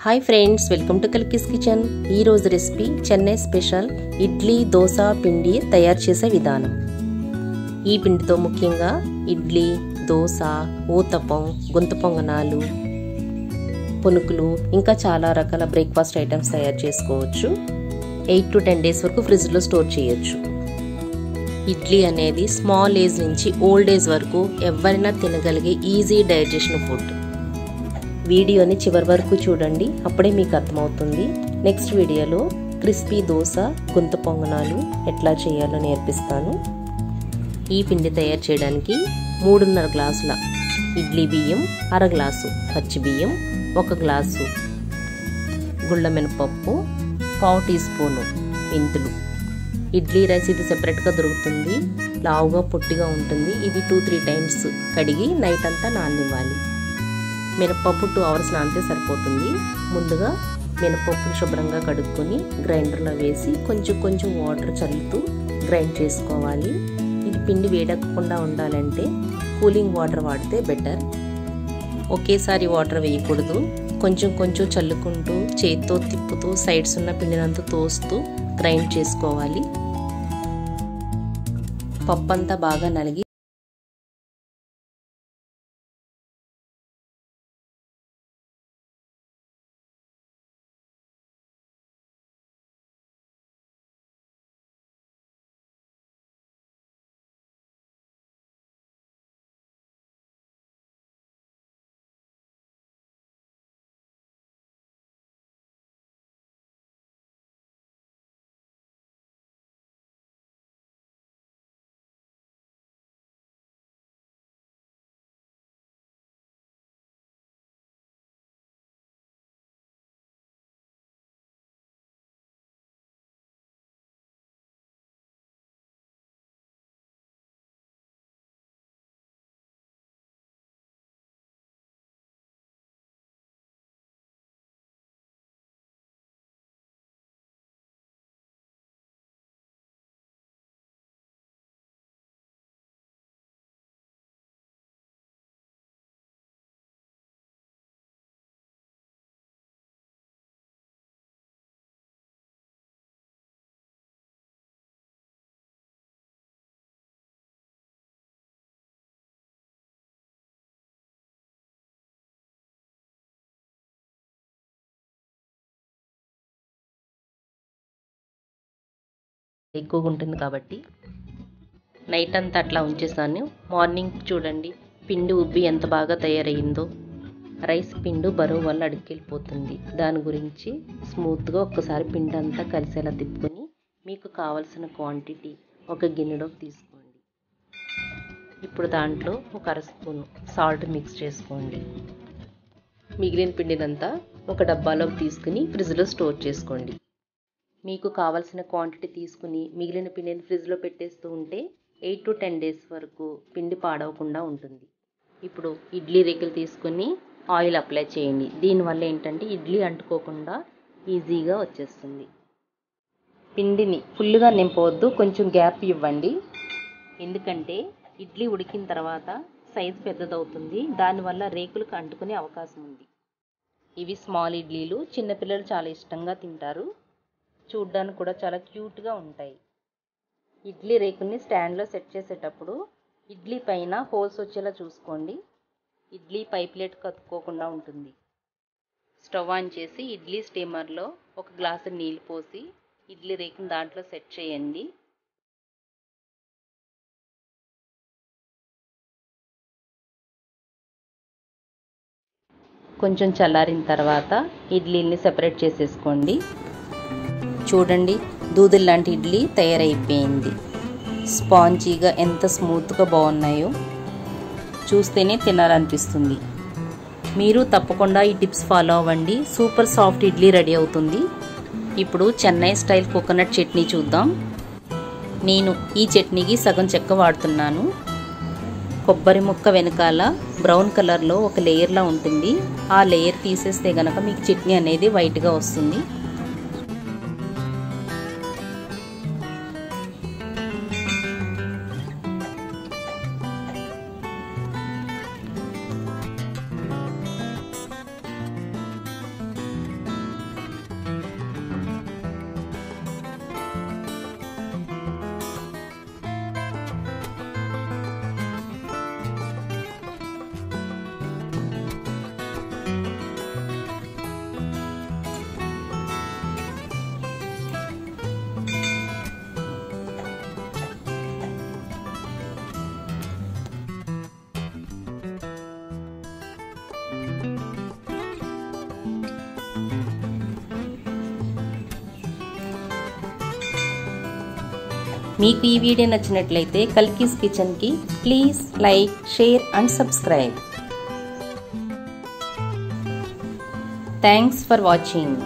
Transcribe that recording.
Hi friends, welcome to Kalki's kitchen. ఈరోజు recipe Chennai special idli dosa పిండి తయారు చేసే విధానం. ఈ పిండితో ముఖ్యంగా ఇడ్లీ, దోశ, ఊతప్పం, గుంత పొంగనాలు, పునుకులు ఇంకా చాలా రకాల బ్రేక్ఫాస్ట్ ఐటమ్స్ తయారు చేసుకోవచ్చు. 8 to 10 డేస్ వరకు ఫ్రిడ్జ్లో స్టోర్ చేయొచ్చు. ఇడ్లీ అనేది స్మాల్ ఏజ్ నుంచి ఓల్డ్ ఏజ్ వరకు ఎవరైనా తినగలిగే ఈజీ డైజెషన్ ఫుడ్. వీడియోని చివరి వరకు చూడండి, అప్పుడే మీకు అర్థమవుతుంది. నెక్స్ట్ వీడియోలో క్రిస్పీ దోశ, గుంత పొంగనాలు ఎట్లా చేయాలో నేర్పిస్తాను. ఈ పిండి తయారు చేయడానికి 3.5 గ్లాసుల ఇడ్లీ బియ్యం, 1/2 గ్లాసు పచ్చి బియ్యం, 1 గ్లాసు గుళ్ళ మినపప్పు, 1/2 టీ స్పూను మెంతులు. ఇడ్లీ రైస్ ఇది సెపరేట్గా దొరుకుతుంది, లావుగా పొట్టిగా ఉంటుంది. ఇది 2-3 టైమ్స్ కడిగి నైట్ అంతా నాననివ్వాలి. మినపప్పు 2 అవర్స్ నానితే సరిపోతుంది. ముందుగా మినపప్పును శుభ్రంగా కడుక్కొని గ్రైండర్లో వేసి కొంచెం వాటర్ చల్లుతూ గ్రైండ్ చేసుకోవాలి. ఇది పిండి వేడెక్కకుండా ఉండాలంటే కూలింగ్ వాటర్ వాడితే బెటర్. ఒకేసారి వాటర్ వేయకూడదు. కొంచెం చల్లుకుంటూ చేతితో తిప్పుతూ సైడ్స్ ఉన్న పిండినంతా తోస్తూ గ్రైండ్ చేసుకోవాలి. పప్పు అంతా బాగా నలిగి ఎక్కువగా ఉంటుంది కాబట్టి నైట్ అంతా అట్లా ఉంచేసాను. మార్నింగ్ చూడండి పిండి ఉబ్బి ఎంత బాగా తయారయ్యిందో. రైస్ పిండి బరువు వల్ల అడుక్కెళ్ళిపోతుంది. దాని గురించి స్మూత్గా ఒక్కసారి పిండి అంతా కలిసేలా తిప్పుకొని మీకు కావలసిన క్వాంటిటీ ఒక గిన్నెలోకి తీసుకోండి. ఇప్పుడు దాంట్లో 1/2 స్పూను సాల్ట్ మిక్స్ చేసుకోండి. మిగిలిన పిండినంతా ఒక డబ్బాలోకి తీసుకుని ఫ్రిడ్జ్లో స్టోర్ చేసుకోండి. మీకు కావాల్సిన క్వాంటిటీ తీసుకుని మిగిలిన పిండిని ఫ్రిడ్జ్లో పెట్టేస్తూ ఉంటే 8 to 10 డేస్ వరకు పిండి పాడవకుండా ఉంటుంది. ఇప్పుడు ఇడ్లీ రేకులు తీసుకుని ఆయిల్ అప్లై చేయండి. దీనివల్ల ఏంటంటే ఇడ్లీ అంటుకోకుండా ఈజీగా వచ్చేస్తుంది. పిండిని ఫుల్గా నింపవద్దు, కొంచెం గ్యాప్ ఇవ్వండి. ఎందుకంటే ఇడ్లీ ఉడికిన తర్వాత సైజు పెద్దదవుతుంది, దానివల్ల రేకులకు అంటుకునే అవకాశం ఉంది. ఇవి స్మాల్ ఇడ్లీలు, చిన్నపిల్లలు చాలా ఇష్టంగా తింటారు. చూడ్డానికి కూడా చాలా క్యూట్గా ఉంటాయి. ఇడ్లీ రేకుల్ని స్టాండ్లో సెట్ చేసేటప్పుడు ఇడ్లీ పైన హోల్స్ వచ్చేలా చూసుకోండి. ఇడ్లీ పై ప్లేట్ కత్తుకోకుండా ఉంటుంది. స్టవ్ ఆన్ చేసి ఇడ్లీ స్టీమర్లో 1 గ్లాసు నీళ్ళు పోసి ఇడ్లీ రేకుని దాంట్లో సెట్ చేయండి. కొంచెం చల్లారిన తర్వాత ఇడ్లీని సెపరేట్ చేసేసుకోండి. చూడండి దూదులు లాంటి ఇడ్లీ తయారైపోయింది. స్పాంజీగా ఎంత స్మూత్గా బాగున్నాయో చూస్తేనే తినాలనిపిస్తుంది. మీరు తప్పకుండా ఈ టిప్స్ ఫాలో అవ్వండి. సూపర్ సాఫ్ట్ ఇడ్లీ రెడీ అవుతుంది. ఇప్పుడు చెన్నై స్టైల్ కోకోనట్ చట్నీ చూద్దాం. నేను ఈ చట్నీకి సగం చెక్క వాడుతున్నాను. కొబ్బరి ముక్క వెనకాల బ్రౌన్ కలర్లో ఒక లేయర్లా ఉంటుంది. ఆ లేయర్ తీసేస్తే గనక మీకు చట్నీ అనేది వైట్గా వస్తుంది. మీకు ఈ వీడియో నచ్చినట్లయితే కల్కీస్ కిచెన్కి please like, share and subscribe. Thanks for watching.